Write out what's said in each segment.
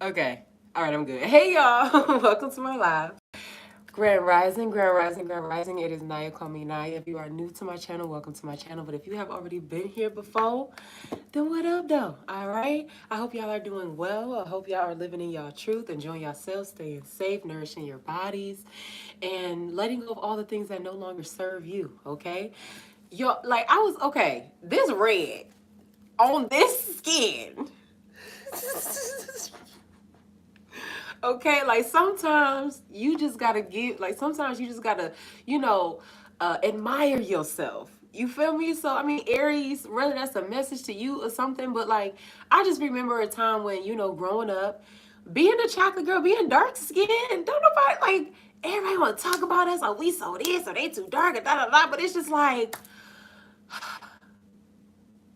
Okay. All right, I'm good. Hey, y'all. Welcome to my live. Grand Rising, Grand Rising, Grand Rising. It is Naya. Call me Naya. If you are new to my channel, welcome to my channel. But if you have already been here before, then what up, though? All right. I hope y'all are doing well. I hope y'all are living in y'all truth, enjoying yourselves, staying safe, nourishing your bodies, and letting go of all the things that no longer serve you. Okay. Yo, like I was okay. This red on this skin. Okay, like sometimes you just gotta give, like sometimes you just gotta, you know, admire yourself. You feel me? So I mean, Aries, whether that's a message to you or something, but like I just remember a time when, growing up, being a chocolate girl, being dark skinned, don't nobody like everybody wanna talk about us, like we so this or they too dark and da da da. But it's just like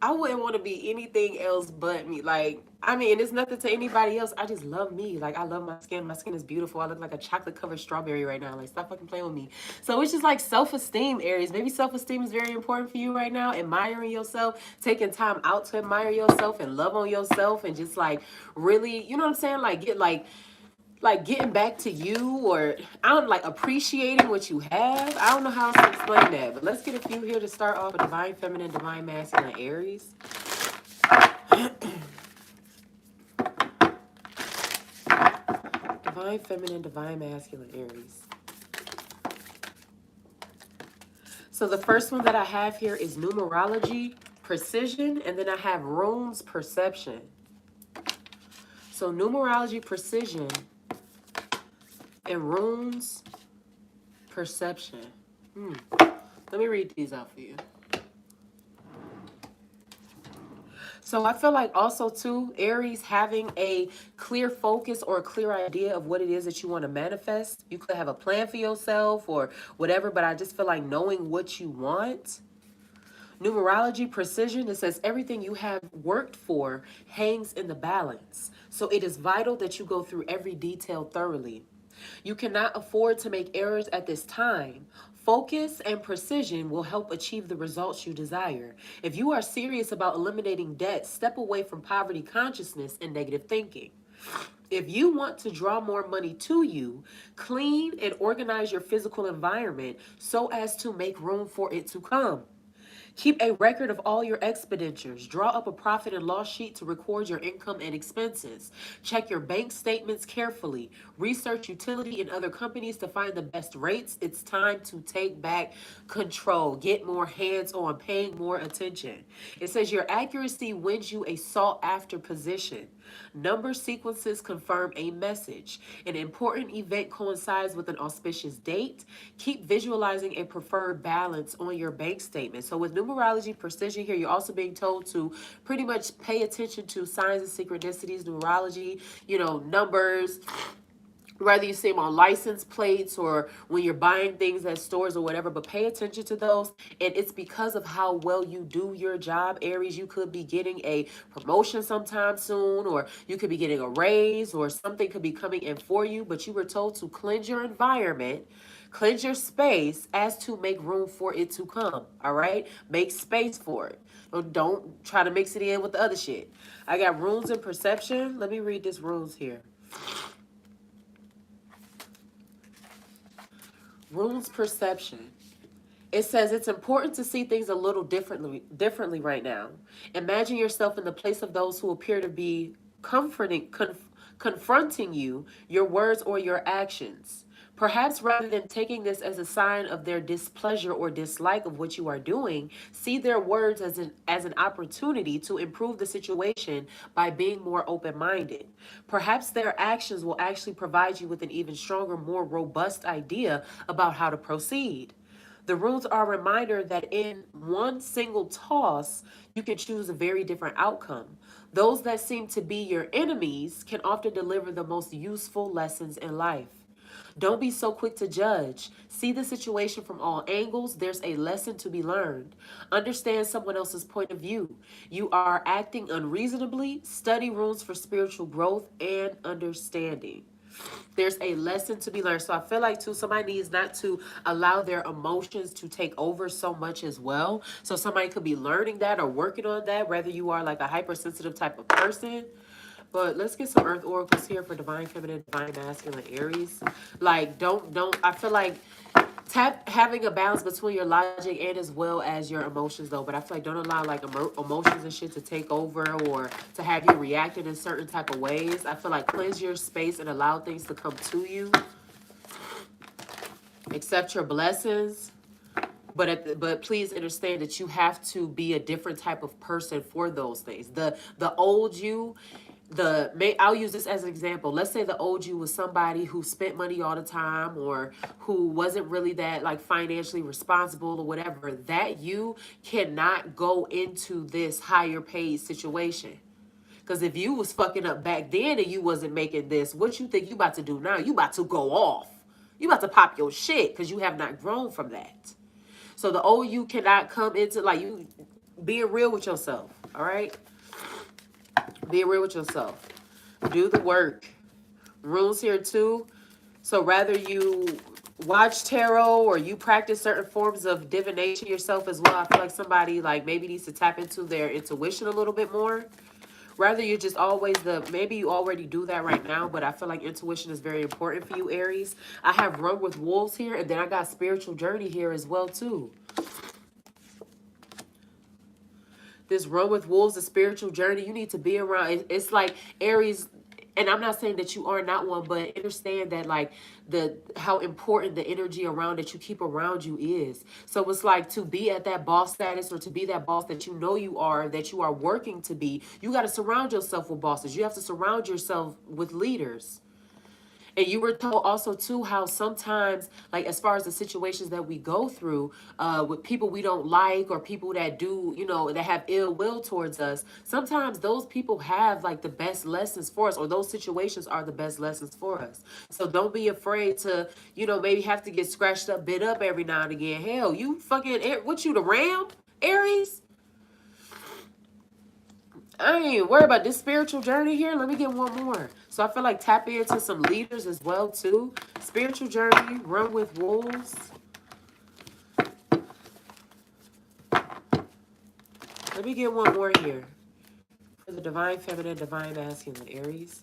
I wouldn't want to be anything else but me. Like, I mean, it's nothing to anybody else. I just love me. Like, I love my skin. My skin is beautiful. I look like a chocolate covered strawberry right now. Like, stop fucking playing with me. So it's just like self esteem, Aries. Maybe self esteem is very important for you right now. Admiring yourself, taking time out to admire yourself and love on yourself, and just like really, you know what I'm saying? Like, get like getting back to you, or I don't like appreciating what you have. I don't know how else to explain that, but let's get a few here to start off with divine feminine, divine masculine, Aries. Divine feminine, divine masculine, Aries. So the first one that I have here is numerology, precision, and then I have runes, perception. So numerology, precision, and runes, perception. Let me read these out for you. So I feel like also too, Aries, having a clear focus or a clear idea of what it is that you want to manifest. You could have a plan for yourself or whatever, but I just feel like knowing what you want. Numerology, precision, it says everything you have worked for hangs in the balance. So it is vital that you go through every detail thoroughly. You cannot afford to make errors at this time. Focus and precision will help achieve the results you desire. If you are serious about eliminating debt, step away from poverty consciousness and negative thinking. If you want to draw more money to you, clean and organize your physical environment so as to make room for it to come. Keep a record of all your expenditures. Draw up a profit and loss sheet to record your income and expenses. Check your bank statements carefully. Research utility and other companies to find the best rates. It's time to take back control. Get more hands on, paying more attention. It says your accuracy wins you a sought after position. Number sequences confirm a message. An important event coincides with an auspicious date. Keep visualizing a preferred balance on your bank statement. So with numerology precision here, you're also being told to pretty much pay attention to signs and synchronicities, numerology, numbers, whether you see them on license plates or when you're buying things at stores or whatever, but pay attention to those. And it's because of how well you do your job, Aries. You could be getting a promotion sometime soon, or you could be getting a raise, or something could be coming in for you, but you were told to cleanse your environment, cleanse your space as to make room for it to come. All right, make space for it. Don't try to mix it in with the other shit. I got runes and perception. Let me read this runes here. Runes perception. It says it's important to see things a little differently right now. Imagine yourself in the place of those who appear to be confronting you, your words or your actions. Perhaps rather than taking this as a sign of their displeasure or dislike of what you are doing, see their words as an opportunity to improve the situation by being more open-minded. Perhaps their actions will actually provide you with an even stronger, more robust idea about how to proceed. The rules are a reminder that in one single toss, you can choose a very different outcome. Those that seem to be your enemies can often deliver the most useful lessons in life. Don't be so quick to judge. See the situation from all angles. There's a lesson to be learned. Understand someone else's point of view. You are acting unreasonably. Study rules for spiritual growth and understanding. There's a lesson to be learned. So I feel like too, somebody needs not to allow their emotions to take over so much as well. So somebody could be learning that or working on that, whether you are like a hypersensitive type of person. But let's get some earth oracles here for divine feminine, divine masculine, Aries. Like, don't, I feel like having a balance between your logic and as well as your emotions though. But I feel like don't allow like emotions and shit to take over or to have you reacting in certain type of ways. I feel like cleanse your space and allow things to come to you. Accept your blessings. But please understand that you have to be a different type of person for those things. The old you, I'll use this as an example. Let's say the old you was somebody who spent money all the time or who wasn't really that like financially responsible or whatever. That you cannot go into this higher paid situation. Because if you was fucking up back then and you wasn't making this, what you think you about to do now? You about to go off. You about to pop your shit because you have not grown from that. So the old you cannot come into, like, you being real with yourself, all right? Be real with yourself. Do the work. Rules here too. So rather you watch tarot or you practice certain forms of divination yourself as well. I feel like somebody like maybe needs to tap into their intuition a little bit more. Rather you're just always maybe you already do that right now, but I feel like intuition is very important for you, Aries. I have Run with Wolves here, and then I got Spiritual Journey here as well too. This Run with Wolves, the spiritual journey, you need to be around. It's like Aries, and I'm not saying that you are not one, but understand that like how important the energy around that you keep around you is. So it's like to be at that boss status or to be that boss that you know you are, that you are working to be, you got to surround yourself with bosses. You have to surround yourself with leaders. And you were told also too how sometimes, like as far as the situations that we go through, with people we don't like or people that do, that have ill will towards us, sometimes those people have like the best lessons for us, or those situations are the best lessons for us. So don't be afraid to, maybe have to get scratched up, bit up every now and again. Hell, you fucking, what you the ram, Aries? I ain't worried about this spiritual journey here. Let me get one more. So I feel like tap into some leaders as well too. Spiritual journey, Run with Wolves. Let me get one more here. For the divine feminine, divine masculine, Aries.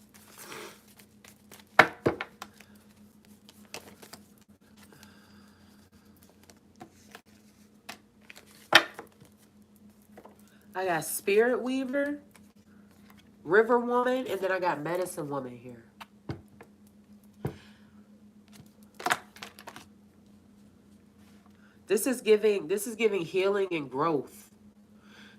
I got Spirit Weaver, River Woman, and then I got Medicine Woman here. This is giving healing and growth.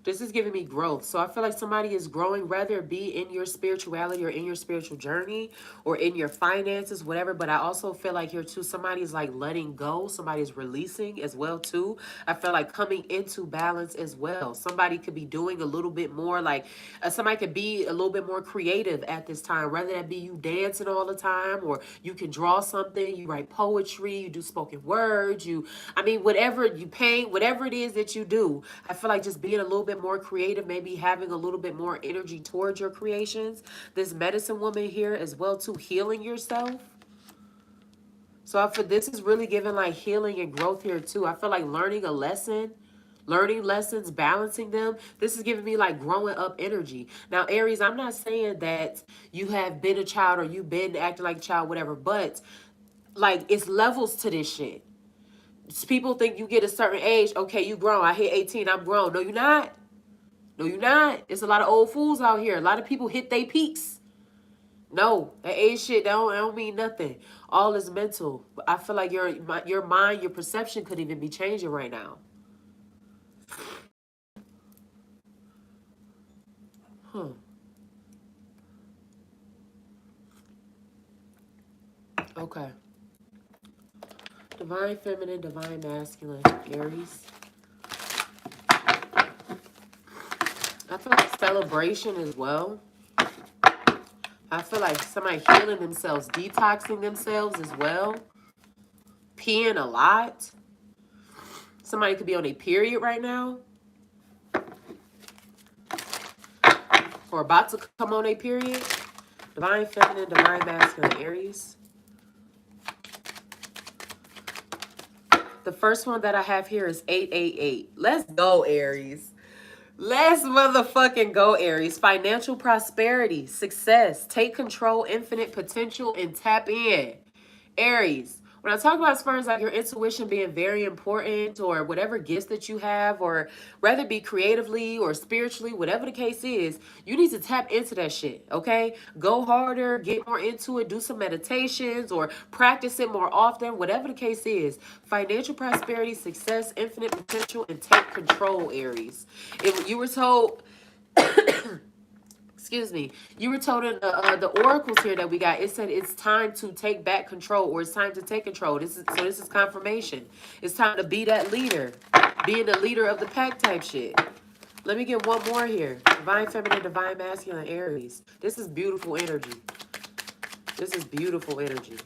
This is giving me growth. So I feel like somebody is growing, whether it be in your spirituality or in your spiritual journey or in your finances, whatever. But I also feel like here too, somebody's like letting go. Somebody's releasing as well too. I feel like coming into balance as well. Somebody could be doing a little bit more, like somebody could be a little bit more creative at this time, whether that be you dancing all the time or you can draw something, you write poetry, you do spoken words, whatever, you paint, whatever it is that you do. I feel like just being a little bit more creative, maybe having a little bit more energy towards your creations. This Medicine Woman here as well too, healing yourself. So I feel this is really giving like healing and growth here too. I feel like learning a lesson, learning lessons, balancing them. This is giving me like growing up energy. Now, Aries, I'm not saying that you have been a child or you've been acting like a child, whatever, but like it's levels to this shit. People think you get a certain age, okay, you grown. I hit 18, I'm grown. No, you're not. No, you're not. It's a lot of old fools out here. A lot of people hit their peaks. No, that age shit, that don't mean nothing. All is mental. I feel like your mind, your perception could even be changing right now. Huh. Okay. Divine feminine, divine masculine, Aries. I feel like celebration as well. I feel like somebody healing themselves, detoxing themselves as well. Peeing a lot. Somebody could be on a period right now. Or about to come on a period. Divine feminine, divine masculine, Aries. The first one that I have here is 888. Let's go, Aries. Let's motherfucking go, Aries. Financial prosperity, success, take control, infinite potential, and tap in. Aries, when I talk about as far as like your intuition being very important or whatever gifts that you have, or whether it be creatively or spiritually, whatever the case is, you need to tap into that shit, okay? Go harder, get more into it, do some meditations or practice it more often, whatever the case is. Financial prosperity, success, infinite potential, and take control, Aries. If you were told excuse me, you were told in the oracles here that we got, it said it's time to take back control, or it's time to take control. This is confirmation. It's time to be that leader, being the leader of the pack type shit. Let me get one more here. Divine feminine, divine masculine, Aries. This is beautiful energy. This is beautiful energy.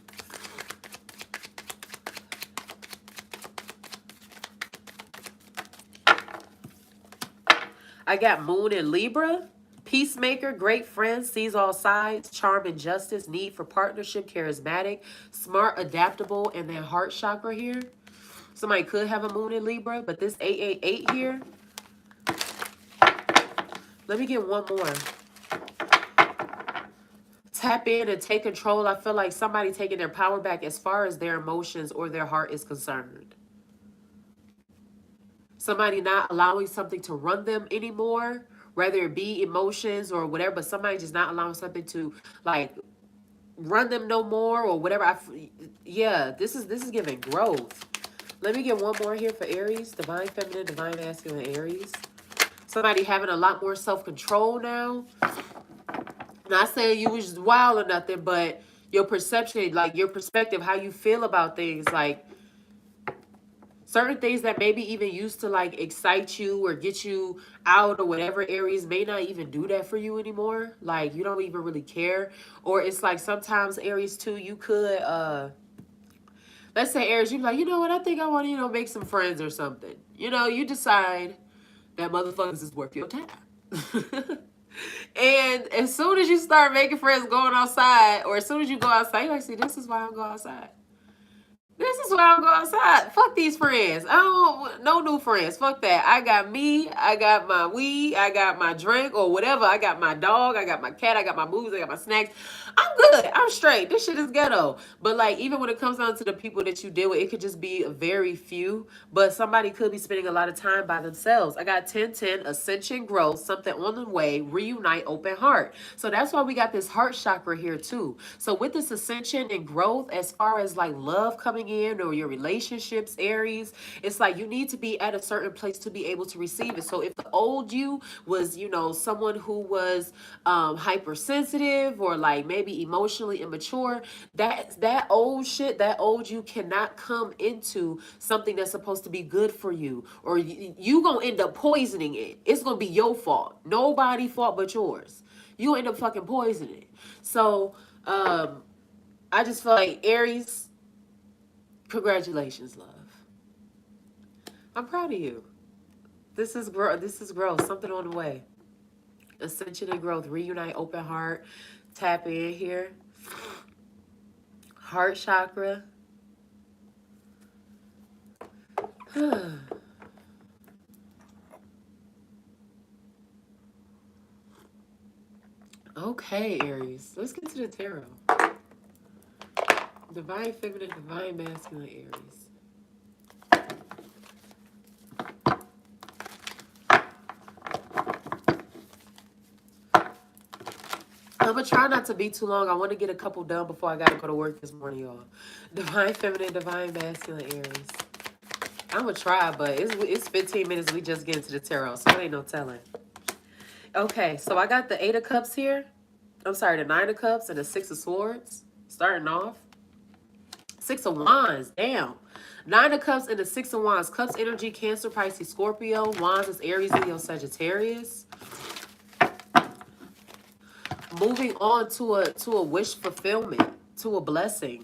I got Moon in Libra. Peacemaker, great friend, sees all sides, charm and justice, need for partnership, charismatic, smart, adaptable, and then heart chakra here. Somebody could have a Moon in Libra, but this 888 here. Let me get one more. Tap in and take control. I feel like somebody taking their power back as far as their emotions or their heart is concerned. Somebody not allowing something to run them anymore, whether it be emotions or whatever, but somebody just not allowing something to like run them no more or whatever. Yeah, this is giving growth. Let me get one more here for Aries. Divine feminine, divine masculine, Aries. Somebody having a lot more self-control now. Not saying you was wild or nothing, but your perception, like your perspective, how you feel about things, like certain things that maybe even used to like excite you or get you out or whatever, Aries, may not even do that for you anymore. Like you don't even really care. Or it's like sometimes, Aries too, you could let's say, Aries, you're like, you know what, I think I want to, make some friends or something. You decide that motherfuckers is worth your time. And as soon as you start making friends going outside, or as soon as you go outside, you're like, see, this is why I'm going outside. This is why I'm going outside. Fuck these friends. I don't, no new friends. Fuck that. I got me. I got my weed. I got my drink or whatever. I got my dog. I got my cat. I got my movies. I got my snacks. I'm good. I'm straight. This shit is ghetto. But like, even when it comes down to the people that you deal with, it could just be a very few. But somebody could be spending a lot of time by themselves. I got 1010, ascension, growth, something on the way, reunite, open heart. So that's why we got this heart chakra here too. So with this ascension and growth, as far as like love coming in or your relationships, Aries, it's like you need to be at a certain place to be able to receive it. So if the old you was, someone who was hypersensitive or like maybe emotionally immature, that old shit, that old you cannot come into something that's supposed to be good for you, or you gonna end up poisoning it. It's gonna be your fault. Nobody fault but yours. You end up fucking poisoning it. So I just feel like, Aries, congratulations, love. I'm proud of you. This is growth. This is growth. Something on the way. Ascension and growth. Reunite. Open heart. Tap in here. Heart chakra. Okay, Aries. Let's get to the tarot. Divine feminine, divine masculine, Aries. I'm going to try not to be too long. I want to get a couple done before I got to go to work this morning, y'all. Divine feminine, divine masculine, Aries. I'm going to try, but it's 15 minutes. We just get into the tarot, so it ain't no telling. Okay, so I got the 8 of Cups here. I'm sorry, the 9 of Cups and the 6 of Swords. Starting off. 6 of Wands, damn. 9 of Cups and the 6 of Wands. Cups energy, Cancer, Pisces, Scorpio. Wands is Aries, Leo, Sagittarius. Moving on to a wish fulfillment, to a blessing.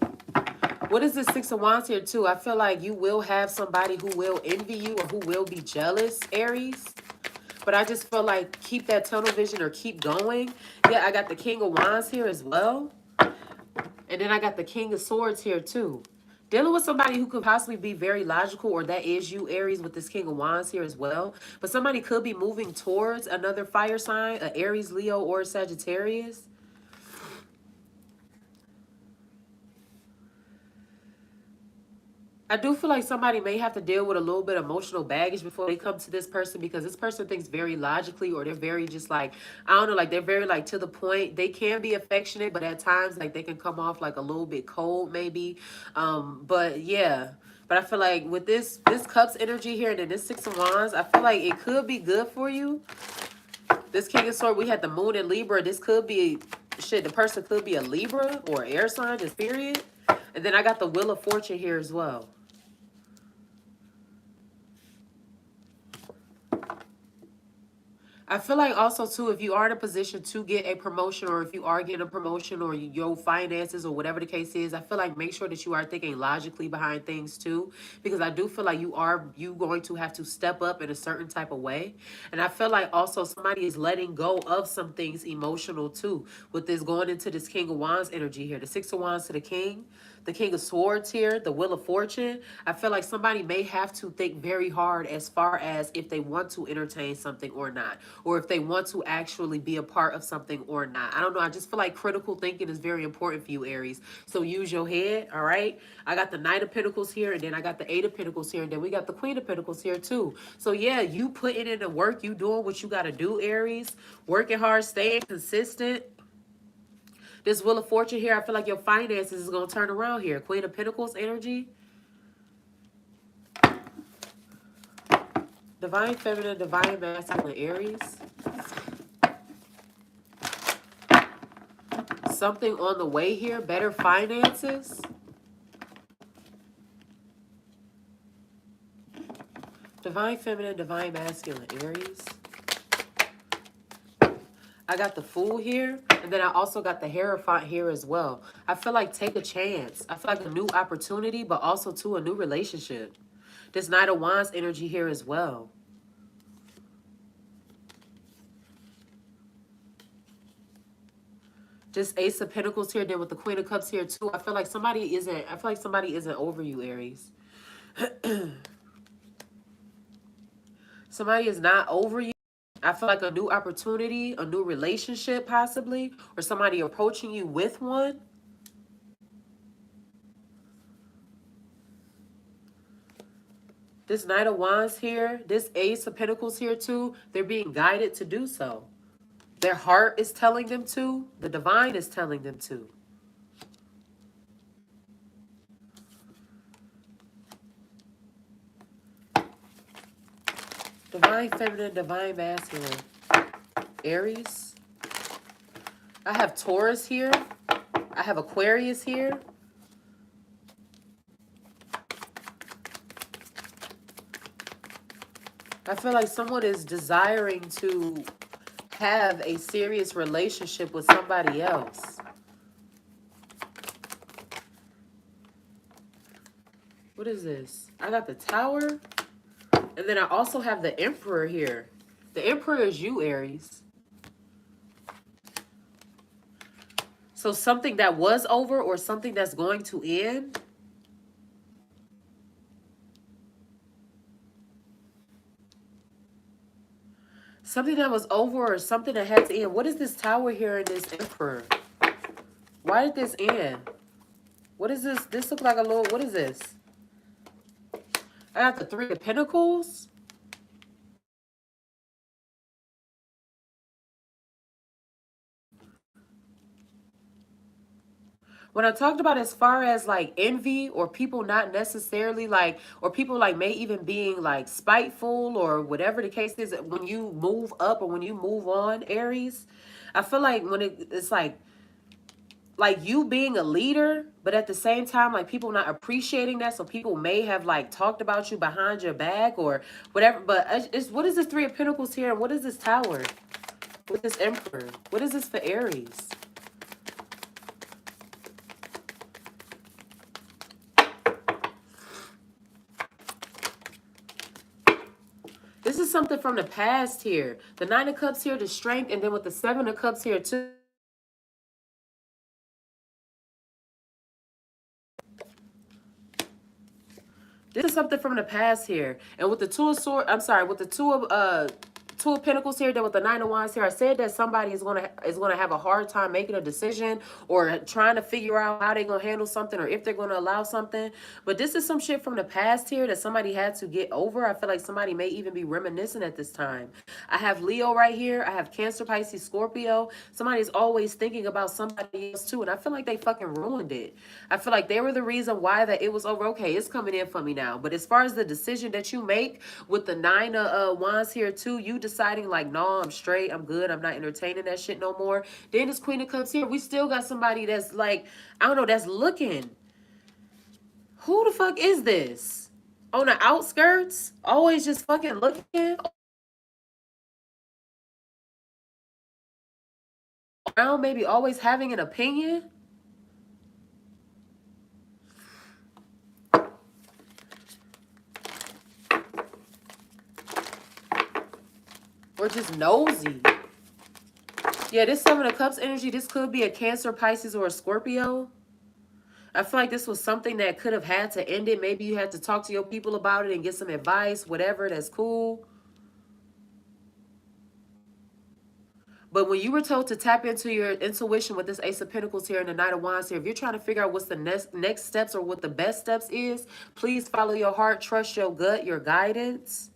What is this 6 of Wands here too? I feel like you will have somebody who will envy you or who will be jealous, Aries. But I just feel like keep that tunnel vision or keep going. Yeah, I got the King of Wands here as well. And then I got the King of Swords here too. Dealing with somebody who could possibly be very logical, or that is you, Aries, with this King of Wands here as well. But somebody could be moving towards another fire sign, an Aries, Leo, or Sagittarius. I do feel like somebody may have to deal with a little bit of emotional baggage before they come to this person, because this person thinks very logically, or they're very just like, I don't know, like they're very like to the point. They can be affectionate, but at times like they can come off like a little bit cold maybe. But yeah. But I feel like with this Cups energy here and then this Six of Wands, I feel like it could be good for you. This King of Swords, we had the Moon in Libra. This could be, shit, the person could be a Libra or air sign, just period. And then I got the Wheel of Fortune here as well. I feel like also too, if you are in a position to get a promotion, or if you are getting a promotion, or your finances, or whatever the case is, I feel like make sure that you are thinking logically behind things too, because I do feel like you going to have to step up in a certain type of way. And I feel like also somebody is letting go of some things emotional too, with this going into this King of Wands energy here, the Six of Wands to the King of Swords here, the Wheel of Fortune. I feel like somebody may have to think very hard as far as if they want to entertain something or not, or if they want to actually be a part of something or not. I don't know. I just feel like critical thinking is very important for you, Aries. So use your head, all right? I got the Knight of Pentacles here, and then I got the Eight of Pentacles here, and then we got the Queen of Pentacles here too. So yeah, you putting in the work, you doing what you got to do, Aries. Working hard, staying consistent. This Wheel of Fortune here, I feel like your finances is going to turn around here. Queen of Pentacles energy. Divine Feminine, Divine Masculine, Aries. Something on the way here. Better finances. Divine Feminine, Divine Masculine, Aries. I got the Fool here, and then I also got the Hierophant here as well. I feel like take a chance. I feel like a new opportunity, but also to a new relationship. This Knight of Wands energy here as well. This Ace of Pentacles here, then with the Queen of Cups here too. I feel like somebody isn't over you, Aries. Somebody is not over you. I feel like a new opportunity, a new relationship possibly, or somebody approaching you with one. This Knight of Wands here, this Ace of Pentacles here too, they're being guided to do so. Their heart is telling them to. The divine is telling them to. Divine Feminine, Divine Masculine. Aries. I have Taurus here. I have Aquarius here. I feel like someone is desiring to have a serious relationship with somebody else. What is this? I got the Tower. And then I also have the Emperor here. The Emperor is you, Aries. So something that was over, or something that's going to end. Something that was over, or something that had to end. What is this Tower here in this Emperor? Why did this end? What is this? This looks like a little, what is this? I got the Three of Pentacles. When I talked about as far as like envy, or people not necessarily like, or people like may even being like spiteful, or whatever the case is, when you move up or when you move on, Aries, I feel like when it's like you being a leader, but at the same time, like people not appreciating that. So people may have like talked about you behind your back or whatever. But what is this Three of Pentacles here? And what is this Tower? With this Emperor? What is this for Aries? This is something from the past here. The Nine of Cups here, the Strength, and then with the Seven of Cups here too. This is something from the past here. And with the two of swords, I'm sorry, with the two of pentacles here, then with the nine of wands here, I said that somebody is gonna have a hard time making a decision or trying to figure out how they're gonna handle something or if they're gonna allow something. But this is some shit from the past here that somebody had to get over. I feel like somebody may even be reminiscing at this time. I have Leo right here. I have Cancer, Pisces, Scorpio. Somebody's always thinking about somebody else too, and I feel like they fucking ruined it. I feel like they were the reason why that it was over. Okay, it's coming in for me now. But as far as the decision that you make with the nine of wands here too, you deciding like, no, I'm straight, I'm good, I'm not entertaining that shit no more. Then this Queen of Cups here, we still got somebody that's like, I don't know, that's looking. Who the fuck is this? On the outskirts? Always just fucking looking around, maybe always having an opinion? Or just nosy? Yeah, this Seven of Cups energy, this could be a Cancer, Pisces, or a Scorpio. I feel like this was something that could have had to end it. Maybe you had to talk to your people about it and get some advice, whatever, that's cool. But when you were told to tap into your intuition with this Ace of Pentacles here and the Knight of Wands here, if you're trying to figure out what's the next steps or what the best steps is, please follow your heart, trust your gut, your guidance.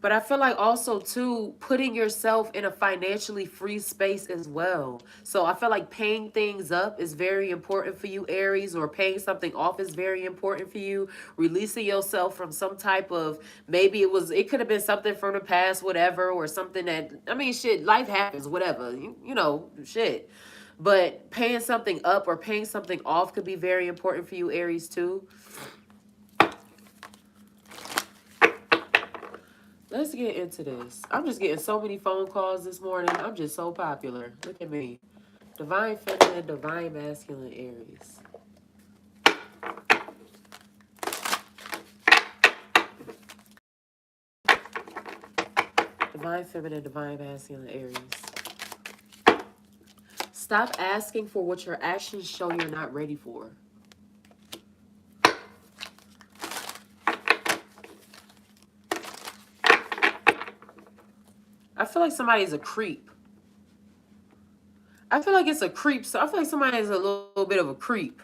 But I feel like also too, putting yourself in a financially free space as well. So I feel like paying things up is very important for you, Aries, or paying something off is very important for you. Releasing yourself from some type of, maybe it could have been something from the past, whatever, or something that, I mean, shit, life happens, whatever, you know, shit. But paying something up or paying something off could be very important for you, Aries, too. Let's get into this. I'm just getting so many phone calls this morning. I'm just so popular. Look at me. Divine Feminine, Divine Masculine, Aries. Divine Feminine, Divine Masculine, Aries. Stop asking for what your actions show you're not ready for. I feel like somebody's a creep. I feel like it's a creep. So I feel like somebody is a little bit of a creep.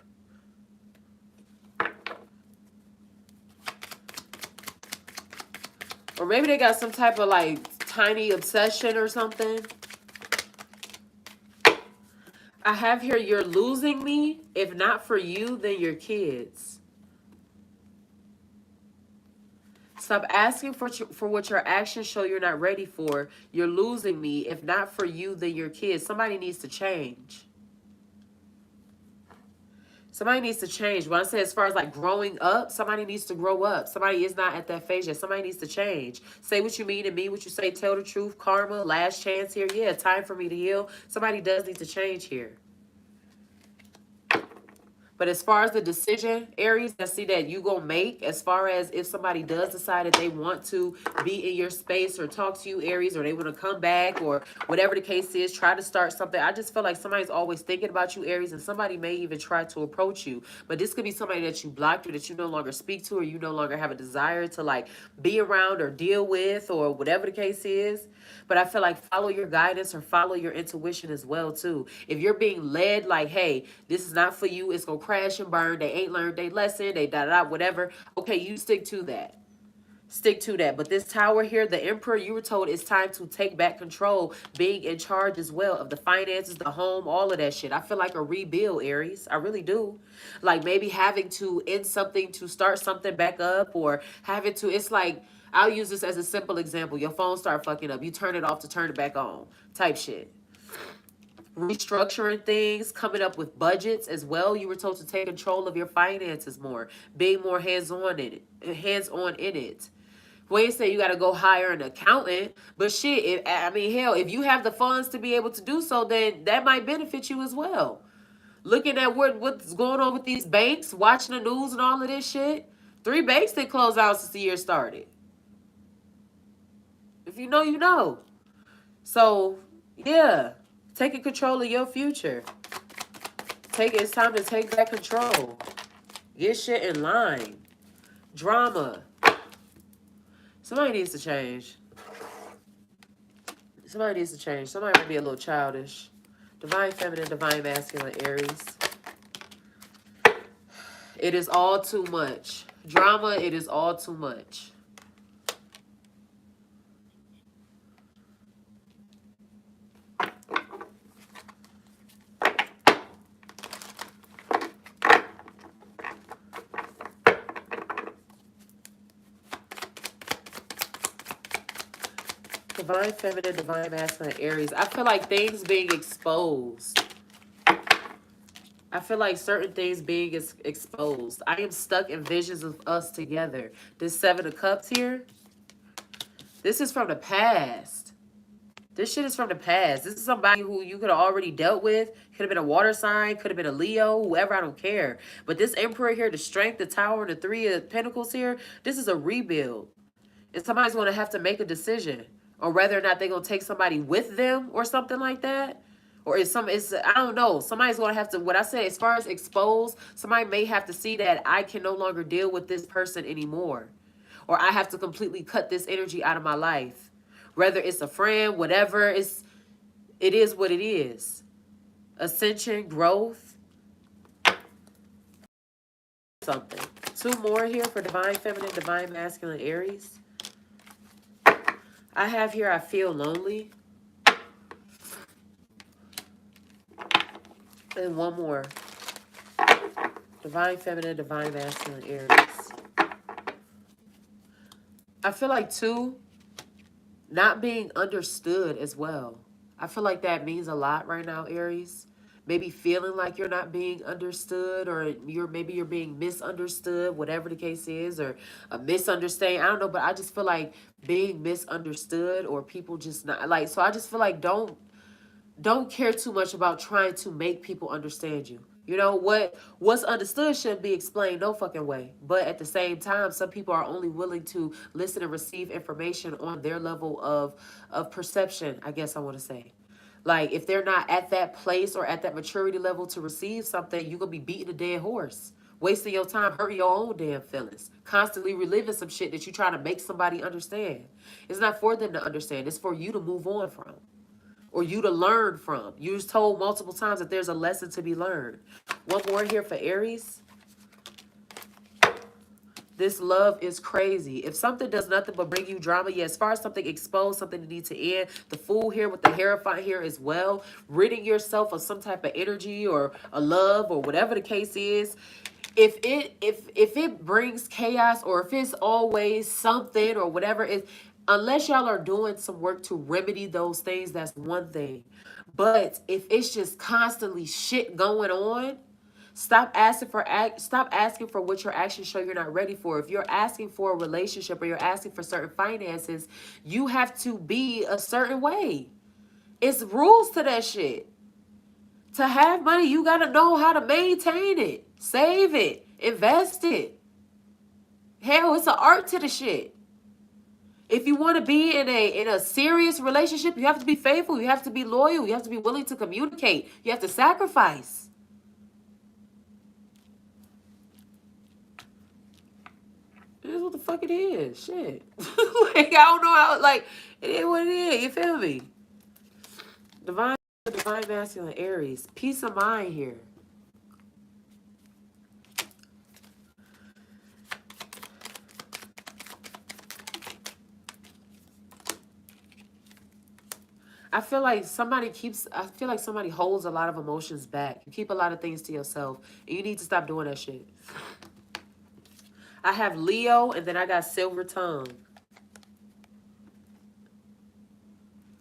Or maybe they got some type of like tiny obsession or something. I have here, you're losing me. If not for you, then your kids. Stop asking for what your actions show you're not ready for. You're losing me. If not for you, then your kids. Somebody needs to change. Somebody needs to change. When I say as far as like growing up, somebody needs to grow up. Somebody is not at that phase yet. Somebody needs to change. Say what you mean and mean what you say. Tell the truth. Karma. Last chance here. Yeah, time for me to heal. Somebody does need to change here. But as far as the decision, Aries, I see that you gonna make, as far as if somebody does decide that they want to be in your space or talk to you, Aries, or they want to come back or whatever the case is, try to start something. I just feel like somebody's always thinking about you, Aries, and somebody may even try to approach you. But this could be somebody that you blocked or that you no longer speak to or you no longer have a desire to like be around or deal with or whatever the case is. But I feel like follow your guidance or follow your intuition as well too. If you're being led like, hey, this is not for you, it's gonna crash and burn. They ain't learned their lesson. They whatever. Okay, you stick to that. Stick to that. But this tower here, the emperor, you were told it's time to take back control, being in charge as well of the finances, the home, all of that shit. I feel like a rebuild, Aries. I really do. Like maybe having to end something to start something back up or having to, it's like, I'll use this as a simple example. Your phone start fucking up. You turn it off to turn it back on type shit. Restructuring things, coming up with budgets as well. You were told to take control of your finances more, being more hands-on in it, hands-on in it. We ain't say you got to go hire an accountant, but shit, I mean, hell, if you have the funds to be able to do so, then that might benefit you as well. Looking at what's going on with these banks, watching the news and all of this shit. 3 banks that closed out since the year started. If you know, you know. So, yeah, taking control of your future. It's time to take back control. Get shit in line. Drama. Somebody needs to change. Somebody needs to change. Somebody might be a little childish. Divine feminine, divine masculine, Aries. It is all too much. Drama, it is all too much. Divine feminine, divine masculine, Aries. I feel like things being exposed. I feel like certain things being exposed. I am stuck in visions of us together. This Seven of Cups here, this is from the past. This shit is from the past. This is somebody who you could have already dealt with. Could have been a water sign. Could have been a Leo. Whoever, I don't care. But this Emperor here, the Strength, the Tower, and the Three of Pentacles here, this is a rebuild. And somebody's going to have to make a decision on whether or not they're going to take somebody with them or something like that. Or I don't know. Somebody's going to have to, what I said, as far as exposed, somebody may have to see that I can no longer deal with this person anymore. Or I have to completely cut this energy out of my life. Whether it's a friend, whatever, it is what it is. Ascension, growth, something. Two more here for divine feminine, divine masculine, Aries. I have here, I feel lonely. And one more. Divine feminine, divine masculine, Aries. I feel like two, not being understood as well. I feel like that means a lot right now, Aries. Maybe feeling like you're not being understood, or maybe you're being misunderstood, whatever the case is, or a misunderstanding. I don't know, but I just feel like being misunderstood, or people just not like. So I just feel like don't care too much about trying to make people understand you. You know, what's understood shouldn't be explained no fucking way. But at the same time, some people are only willing to listen and receive information on their level of perception, I guess I want to say. Like, if they're not at that place or at that maturity level to receive something, you're going to be beating a dead horse. Wasting your time, hurting your own damn feelings. Constantly reliving some shit that you try to make somebody understand. It's not for them to understand. It's for you to move on from. Or you to learn from. You was told multiple times that there's a lesson to be learned. One more here for Aries. This love is crazy. If something does nothing but bring you drama, yeah, as far as something exposed, something that needs to end, the Fool here with the Hierophant here as well, ridding yourself of some type of energy or a love or whatever the case is. If it brings chaos, or if it's always something or whatever, unless y'all are doing some work to remedy those things, that's one thing. But if it's just constantly shit going on, stop asking for what your actions show you're not ready for. If you're asking for a relationship or you're asking for certain finances, you have to be a certain way. It's rules to that shit. To have money, you got to know how to maintain it, save it, invest it. Hell, it's an art to the shit. If you want to be in a serious relationship, you have to be faithful. You have to be loyal. You have to be willing to communicate. You have to sacrifice. It is what the fuck it is. Shit. Like, I don't know how, like, it is what it is. You feel me? Divine masculine, Aries. Peace of mind here. I feel like somebody holds a lot of emotions back. You keep a lot of things to yourself, and you need to stop doing that shit. I have Leo, and then I got silver tongue.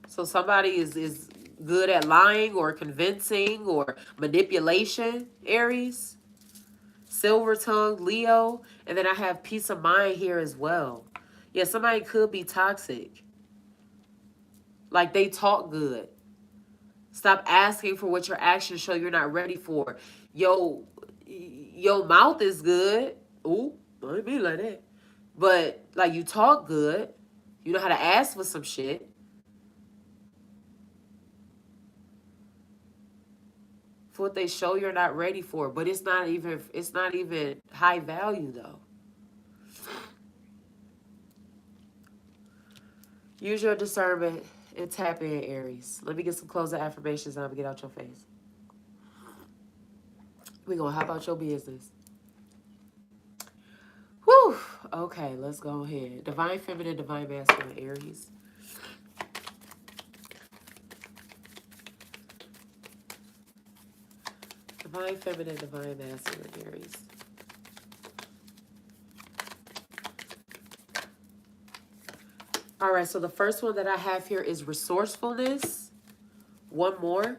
So somebody is good at lying or convincing or manipulation, Aries. Silver tongue, Leo, and then I have peace of mind here as well. Yeah, somebody could be toxic. Like, they talk good. Stop asking for what your actions show you're not ready for. Your mouth is good. Ooh, don't be like that. But, like, you talk good. You know how to ask for some shit. For what they show you're not ready for, but it's not even high value though. Use your discernment and tap in, Aries. Let me get some closing affirmations and I'm gonna get out your face. We gonna hop out your business. Whew. Okay, let's go ahead. Divine feminine, divine masculine, Aries. Divine feminine, divine masculine, Aries. All right, so the first one that I have here is resourcefulness. One more.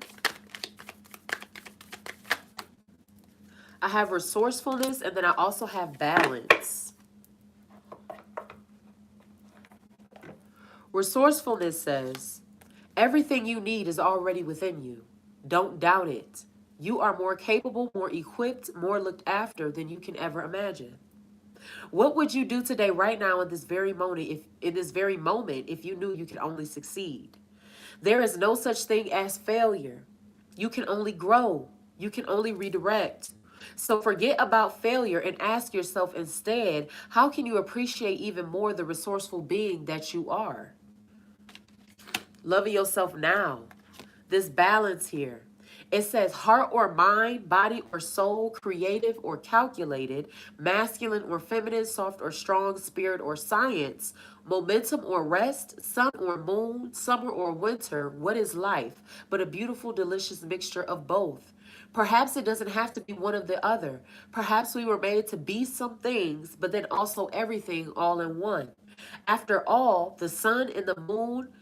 I have resourcefulness, and then I also have balance. Resourcefulness says, everything you need is already within you. Don't doubt it. You are more capable, more equipped, more looked after than you can ever imagine. What would you do today, right now, in this very moment, if you knew you could only succeed? There is no such thing as failure. You can only grow. You can only redirect. So forget about failure and ask yourself instead, how can you appreciate even more the resourceful being that you are? Loving yourself now. This balance here. It says heart or mind, body or soul, creative or calculated, masculine or feminine, soft or strong, spirit or science, momentum or rest, sun or moon, summer or winter. What is life but a beautiful, delicious mixture of both? Perhaps it doesn't have to be one or the other. Perhaps we were made to be some things, but then also everything all in one. After all, the sun and the moon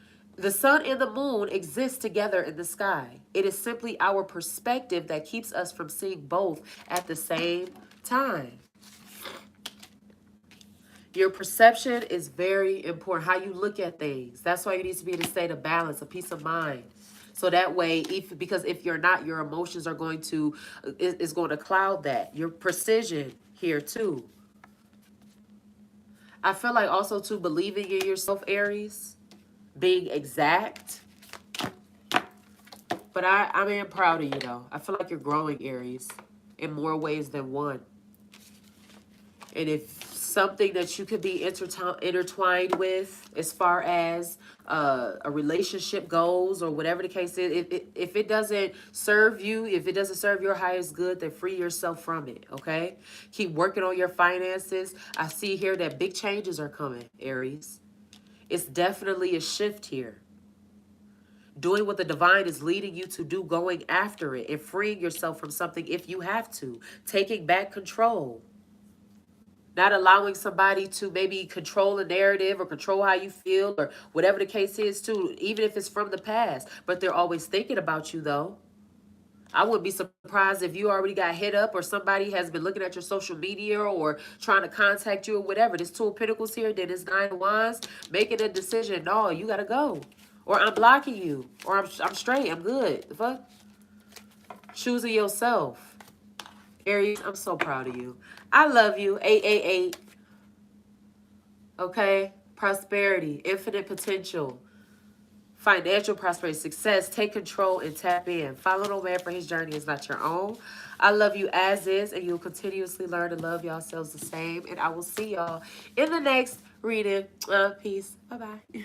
exist together in the sky. It is simply our perspective that keeps us from seeing both at the same time. Your perception is very important. How you look at things. That's why you need to be in a state of balance, a peace of mind. So that way, because if you're not, your emotions are going to is going to cloud that. Your precision here too. I feel like also too believing in yourself, Aries, being exact. But I'm proud of you though. I feel like you're growing, Aries, in more ways than one. And if something that you could be intertwined with as far as a relationship goes or whatever the case is, if it doesn't serve you, if it doesn't serve your highest good, then free yourself from it, okay? Keep working on your finances. I see here that big changes are coming, Aries. It's definitely a shift here. Doing what the divine is leading you to do, going after it and freeing yourself from something if you have to. Taking back control. Not allowing somebody to maybe control a narrative or control how you feel or whatever the case is too, even if it's from the past. But they're always thinking about you though. I wouldn't be surprised if you already got hit up or somebody has been looking at your social media or trying to contact you or whatever. This Two of Pentacles here, then this Nine of Wands, making a decision. No, you got to go. Or I'm blocking you. Or I'm straight. I'm good. The fuck? Choosing yourself. Aries, I'm so proud of you. I love you. 888. Okay? Prosperity. Infinite potential. Financial prosperity, success, take control and tap in. Follow no man for his journey is not your own. I love you as is, and you'll continuously learn to love yourselves the same. And I will see y'all in the next reading. Peace. Bye-bye.